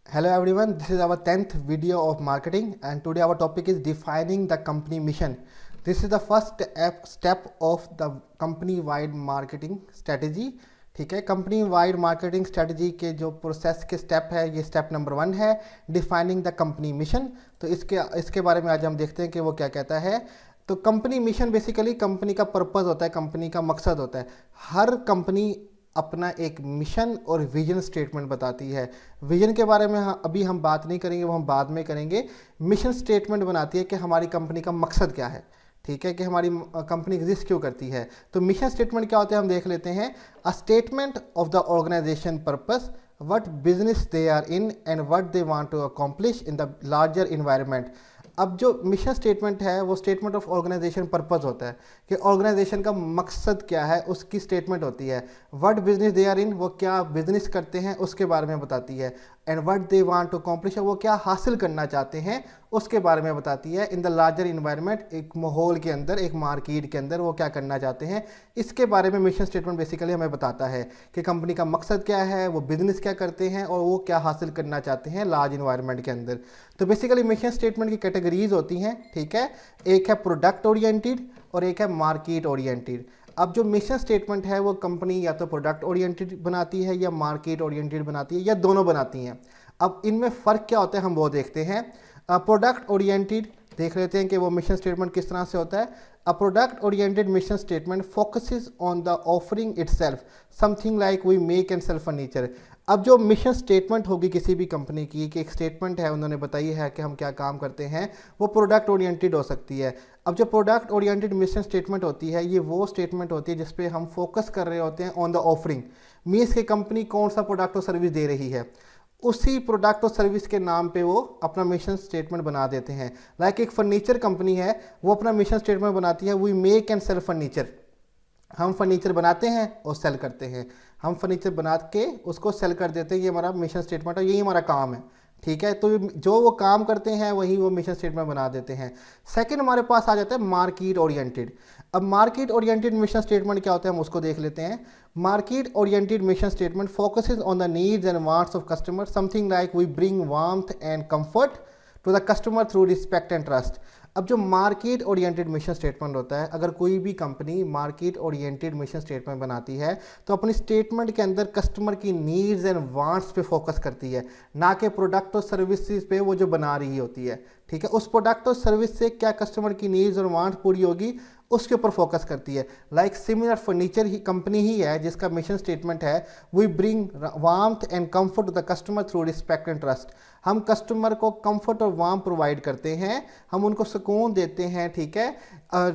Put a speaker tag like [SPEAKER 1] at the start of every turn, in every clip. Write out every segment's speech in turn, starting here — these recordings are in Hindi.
[SPEAKER 1] Hello everyone, this is our 10th video of marketing and today our topic is defining the company mission. This is the first step of the company wide marketing strategy. ठीक है, कंपनी वाइड मार्केटिंग स्ट्रेटजी के जो प्रोसेस के स्टेप है, ये स्टेप नंबर 1 है, डिफाइनिंग द कंपनी मिशन। तो इसके बारे में आज हम देखते हैं कि वो क्या कहता है। तो कंपनी मिशन बेसिकली कंपनी का पर्पस होता है, कंपनी का मकसद होता है। हर कंपनी अपना एक मिशन और विजन स्टेटमेंट बताती है। विजन के बारे में अभी हम बात नहीं करेंगे, वो हम बाद में करेंगे। मिशन स्टेटमेंट बनाती है कि हमारी कंपनी का मकसद क्या है, ठीक है, कि हमारी कंपनी एग्जिस्ट क्यों करती है। तो मिशन स्टेटमेंट क्या होता है हम देख लेते हैं। A statement of the organization purpose, what business they are in and what they want to accomplish in the larger environment. अब जो मिशन स्टेटमेंट है वो स्टेटमेंट ऑफ ऑर्गेनाइजेशन पर्पस होता है कि ऑर्गेनाइजेशन का मकसद क्या है, उसकी स्टेटमेंट होती है। What business they are in, वो क्या बिजनेस करते हैं उसके बारे में बताती है। And what they want to accomplish, वो क्या हासिल करना चाहते हैं उसके बारे में बताती है। इन द लार्जर इन्वायरमेंट, एक माहौल के अंदर, एक मार्केट के अंदर वो क्या करना चाहते हैं, इसके बारे में मिशन स्टेटमेंट बेसिकली हमें बताता है कि कंपनी का मकसद क्या है, वो बिजनेस क्या करते हैं और वो क्या हासिल करना चाहते हैं लार्ज इन्वायरमेंट के अंदर। तो बेसिकली मिशन स्टेटमेंट की कैटेगरीज होती हैं, ठीक है। एक है प्रोडक्ट ओरिएंटेड और एक है मार्केट ओरिएंटेड। अब जो मिशन स्टेटमेंट है वो कंपनी या तो प्रोडक्ट ओरिएंटेड बनाती है या मार्केट ओरिएंटेड बनाती है या दोनों बनाती हैं। अब इनमें फ़र्क क्या होता है हम वो देखते हैं। प्रोडक्ट ओरिएंटेड देख लेते हैं कि वो मिशन स्टेटमेंट किस तरह से होता है। A product oriented mission statement focuses on the offering itself, something like we make and sell furniture. अब जो मिशन स्टेटमेंट होगी किसी भी कंपनी की, कि एक स्टेटमेंट है, उन्होंने बताई है कि हम क्या काम करते हैं, वो प्रोडक्ट ओरिएंटेड हो सकती है। अब जो प्रोडक्ट ओरिएंटेड मिशन स्टेटमेंट होती है, ये वो स्टेटमेंट होती है जिस पे हम फोकस कर रहे होते हैं ऑन द ऑफरिंग। मीन्स कि कंपनी कौन सा प्रोडक्ट और सर्विस दे रही है, उसी प्रोडक्ट और सर्विस के नाम पे वो अपना मिशन स्टेटमेंट बना देते हैं। लाइक एक फर्नीचर कंपनी है, वो अपना मिशन स्टेटमेंट बनाती है, we make and sell furniture. हम फर्नीचर बनाते हैं और सेल करते हैं, हम फर्नीचर बना के उसको सेल कर देते हैं, ये हमारा मिशन स्टेटमेंट है, यही हमारा काम है, ठीक है। तो जो वो काम करते हैं वही वो मिशन स्टेटमेंट बना देते हैं। सेकंड हमारे पास आ जाता है मार्केट ओरिएंटेड। अब मार्केट ओरिएंटेड मिशन स्टेटमेंट क्या होता है हम उसको देख लेते हैं। Market oriented mission statement focuses on the needs and wants of customer, something like we bring warmth and comfort to the customer through respect and trust. अब जो मार्केट ओरिएंटेड मिशन स्टेटमेंट होता है, अगर कोई भी company market oriented mission statement बनाती है तो अपनी स्टेटमेंट के अंदर कस्टमर की नीड्स एंड वांट्स पे फोकस करती है, ना कि प्रोडक्ट और सर्विसेज पे वो जो बना रही होती है, ठीक है। उस प्रोडक्ट और सर्विस से क्या कस्टमर की नीड्स और वांट्स पूरी होगी उसके ऊपर फोकस करती है। लाइक सिमिलर फर्नीचर ही कंपनी ही है जिसका मिशन स्टेटमेंट है we bring warmth and comfort to the customer through respect and trust. हम कस्टमर को कंफर्ट और वार्म प्रोवाइड करते हैं, हम उनको सुकून देते हैं, ठीक है,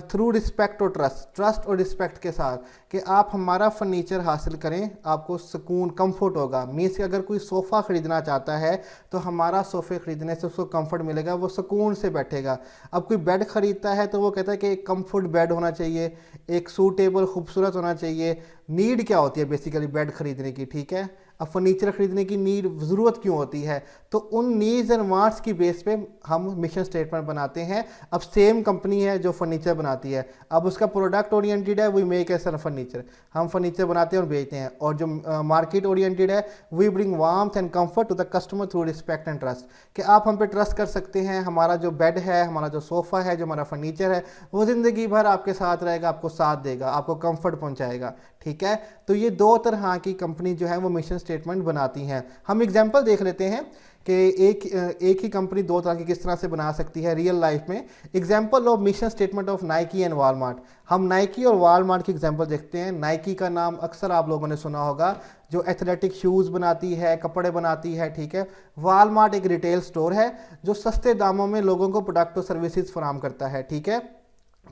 [SPEAKER 1] थ्रू रिस्पेक्ट और ट्रस्ट, ट्रस्ट और रिस्पेक्ट के साथ, कि आप हमारा फर्नीचर हासिल करें, आपको सुकून कंफर्ट होगा। मीन्स कि अगर कोई सोफ़ा ख़रीदना चाहता है तो हमारा सोफ़े ख़रीदने से उसको कंफर्ट मिलेगा, वो सुकून से बैठेगा। अब कोई बेड ख़रीदता है तो वो कहता है कि एक कंफर्ट बेड होना चाहिए, एक सूटेबल खूबसूरत होना चाहिए। नीड क्या होती है बेसिकली बेड ख़रीदने की, ठीक है। अब फर्नीचर ख़रीदने की नीड ज़रूरत क्यों होती है, तो उन नीड्स एंड वांट्स की बेस पे हम मिशन स्टेटमेंट बनाते हैं। अब सेम कंपनी है जो फर्नीचर बनाती है, अब उसका प्रोडक्ट ओरिएंटेड है we make and sell furniture, हम फर्नीचर बनाते हैं और बेचते हैं। और जो मार्केट ओरिएंटेड है we bring warmth and comfort to the customer through respect and trust, कि आप हम पे ट्रस्ट कर सकते हैं, हमारा जो बेड है, हमारा जो सोफ़ा है, जो हमारा फर्नीचर है, वो ज़िंदगी भर आपके साथ रहेगा, आपको साथ देगा, आपको कंफर्ट पहुंचाएगा, ठीक है। तो ये दो तरह की कंपनी जो है वो मिशन स्टेटमेंट बनाती हैं। हम एग्जांपल देख लेते हैं कि एक ही कंपनी दो तरह की किस तरह से बना सकती है रियल लाइफ में। Example of mission statement of Nike and Walmart. हम नाइकी और वॉलमार्ट की एग्जांपल देखते हैं। नाइकी का नाम अक्सर आप लोगों ने सुना होगा, जो एथलेटिक शूज़ बनाती है, कपड़े बनाती है, ठीक है। वॉलमार्ट एक रिटेल स्टोर है जो सस्ते दामों में लोगों को प्रोडक्ट और सर्विसेज फराहम करता है, ठीक है।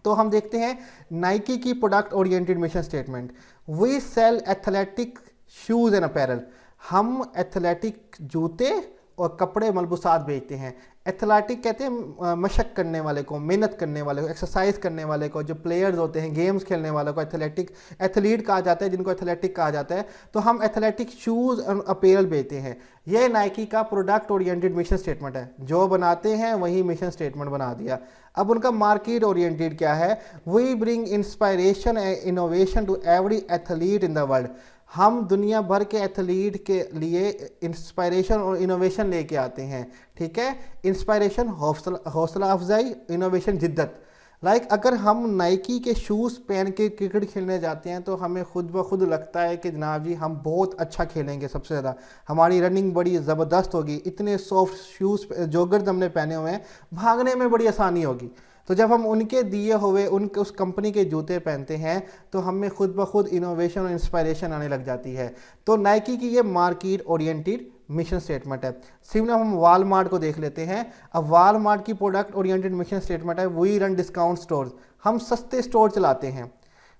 [SPEAKER 1] तो हम देखते हैं नाइकी की product oriented mission statement, we sell athletic shoes and apparel. हम एथलेटिक जूते और कपड़े मलबूसात बेचते हैं। एथलेटिक कहते हैं मशक करने वाले को, मेहनत करने वाले को, एक्सरसाइज करने वाले को, जो प्लेयर्स होते हैं गेम्स खेलने वालों को एथलीट कहा जाता है, जिनको एथलेटिक कहा जाता है। तो हम एथलेटिक शूज़ और अपैरल बेचते हैं। यह नाइकी का प्रोडक्ट ओरिएंटेड मिशन स्टेटमेंट है, जो बनाते हैं वही मिशन स्टेटमेंट बना दिया। अब उनका मार्केट ओरिएंटेड क्या है, we bring inspiration and innovation to every athlete in the world. हम दुनिया भर के एथलीट के लिए इंस्पायरेशन और इनोवेशन लेके आते हैं, ठीक है। इंस्पायरेशन हौसला अफजाई, इनोवेशन जिद्दत। अगर हम नाइकी के शूज़ पहन के क्रिकेट खेलने जाते हैं तो हमें खुद ब खुद लगता है कि जनाब जी हम बहुत अच्छा खेलेंगे, सबसे ज़्यादा हमारी रनिंग बड़ी ज़बरदस्त होगी, इतने सॉफ्ट शूज़ जोगर्स हमने पहने हुए हैं, भागने में बड़ी आसानी होगी। तो जब हम उनके दिए हुए उनके उस कंपनी के जूते पहनते हैं तो हमें खुद ब खुद इनोवेशन और इंस्पायरेशन आने लग जाती है। तो नाइकी की ये मार्केट ओरिएंटेड मिशन स्टेटमेंट है। सिमिलर हम वालमार्ट को देख लेते हैं। अब वालमार्ट की प्रोडक्ट ओरिएंटेड मिशन स्टेटमेंट है, वी रन डिस्काउंट स्टोर्स। हम सस्ते स्टोर चलाते हैं,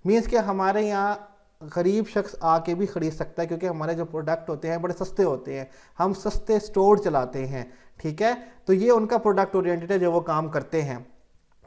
[SPEAKER 1] मीन्स कि हमारे यहाँ गरीब शख्स आके भी ख़रीद सकता है क्योंकि हमारे जो प्रोडक्ट होते हैं बड़े सस्ते होते हैं, हम सस्ते स्टोर चलाते हैं, ठीक है। तो ये उनका प्रोडक्ट ओरिएंटेड है जो वो काम करते हैं।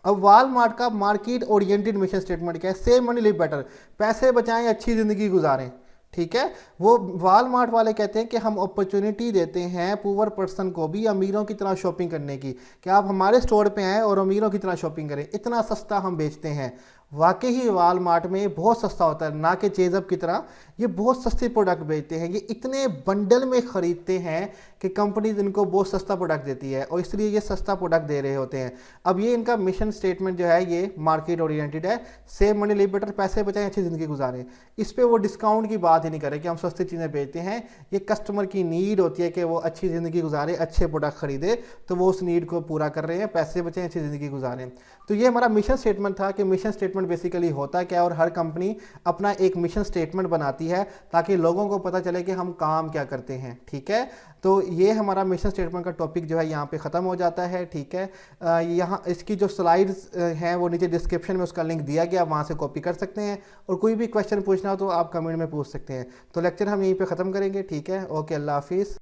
[SPEAKER 1] अब वालमार्ट का मार्केट ओरिएंटेड मिशन स्टेटमेंट क्या है? सेव मनी लिव बेटर, पैसे बचाएं अच्छी ज़िंदगी गुजारें, ठीक है। वो वालमार्ट वाले कहते हैं कि हम अपॉर्चुनिटी देते हैं पुअर पर्सन को भी अमीरों की तरह शॉपिंग करने की, कि आप हमारे स्टोर पे आएँ और अमीरों की तरह शॉपिंग करें, इतना सस्ता हम बेचते हैं। वाकई ही वालमार्ट में बहुत सस्ता होता है, ना कि चेज़अप की तरह ये बहुत सस्ते प्रोडक्ट बेचते हैं। ये इतने बंडल में ख़रीदते हैं कि कंपनीज इनको बहुत सस्ता प्रोडक्ट देती है और इसलिए ये सस्ता प्रोडक्ट दे रहे होते हैं। अब ये इनका मिशन स्टेटमेंट जो है ये मार्केट ओरिएंटेड है, सेव मनी लिव बेटर, पैसे बचाएं अच्छी ज़िंदगी गुजारें। इस पर वो डिस्काउंट की बात ही नहीं करें कि हम सस्ती चीज़ें बेचते हैं। ये कस्टमर की नीड होती है कि वो अच्छी ज़िंदगी गुजारे, अच्छे प्रोडक्ट खरीदे, तो वो उस नीड को पूरा कर रहे हैं, पैसे बचाएं अच्छी ज़िंदगी गुजारें। तो ये हमारा मिशन स्टेटमेंट था कि मिशन स्टेटमेंट बेसिकली होता क्या है, और हर कंपनी अपना एक मिशन स्टेटमेंट बनाती है ताकि लोगों को पता चले कि हम काम क्या करते हैं, ठीक है। तो ये हमारा मिशन स्टेटमेंट का टॉपिक जो है यहाँ पे ख़त्म हो जाता है, ठीक है। यहाँ इसकी जो स्लाइड्स हैं वो नीचे डिस्क्रिप्शन में उसका लिंक दिया गया, वहाँ से कॉपी कर सकते हैं, और कोई भी क्वेश्चन पूछना हो तो आप कमेंट में पूछ सकते हैं। तो लेक्चर हम यहीं पे ख़त्म करेंगे, ठीक है। ओके, अल्लाह हाफिज़।